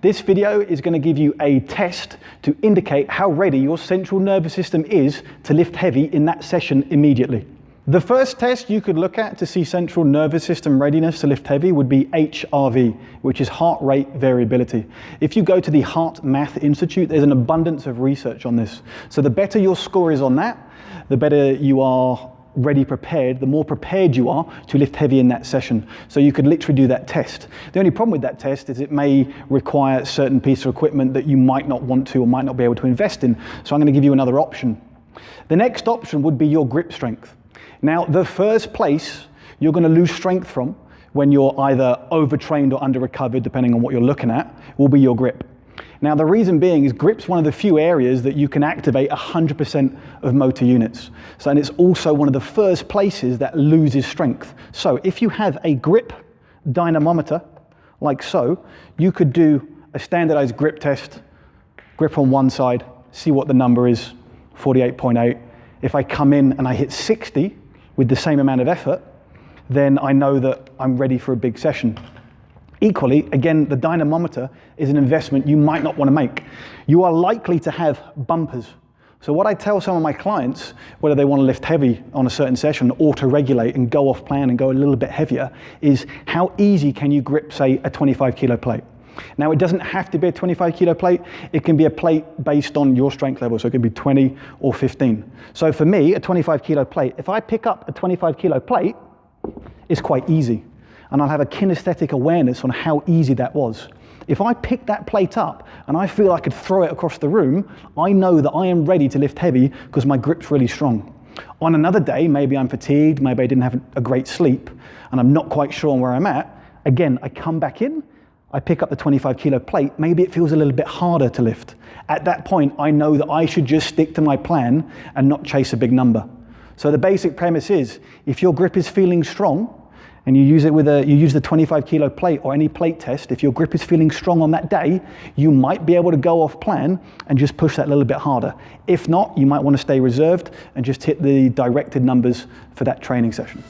This video is going to give you a test to indicate how ready your central nervous system is to lift heavy in that session immediately. The first test you could look at to see central nervous system readiness to lift heavy would be HRV, which is heart rate variability. If you go to the Heart Math Institute, there's an abundance of research on this. So the better your score is on that, the better you are ready prepared, the more prepared you are to lift heavy in that session. So you could literally do that test. The only problem with that test is it may require a certain piece of equipment that you might not want to or might not be able to invest in. So I'm going to give you another option. The next option would be your grip strength. Now, the first place you're going to lose strength from when you're either overtrained or under-recovered, depending on what you're looking at, will be your grip. Now, the reason being is grip's one of the few areas that you can activate 100% of motor units. So, and it's also one of the first places that loses strength. So if you have a grip dynamometer, like so, you could do a standardized grip test, grip on one side, see what the number is, 48.8. If I come in and I hit 60 with the same amount of effort, then I know that I'm ready for a big session. Equally, again, the dynamometer is an investment you might not want to make. You are likely to have bumpers. So what I tell some of my clients, whether they want to lift heavy on a certain session, auto-regulate and go off plan and go a little bit heavier, is how easy can you grip, say, a 25 kilo plate? Now, it doesn't have to be a 25 kilo plate. It can be a plate based on your strength level. So it can be 20 or 15. So for me, a 25 kilo plate, if I pick up a 25 kilo plate, it's quite easy. And I'll have a kinesthetic awareness on how easy that was. If I pick that plate up and I feel I could throw it across the room, I know that I am ready to lift heavy because my grip's really strong. On another day, maybe I'm fatigued, maybe I didn't have a great sleep, and I'm not quite sure on where I'm at. Again, I come back in, I pick up the 25 kilo plate, maybe it feels a little bit harder to lift. At that point, I know that I should just stick to my plan and not chase a big number. So the basic premise is, if your grip is feeling strong, and you use the 25 kilo plate or any plate test, if your grip is feeling strong on that day, you might be able to go off plan and just push that a little bit harder. If not, you might want to stay reserved and just hit the directed numbers for that training session.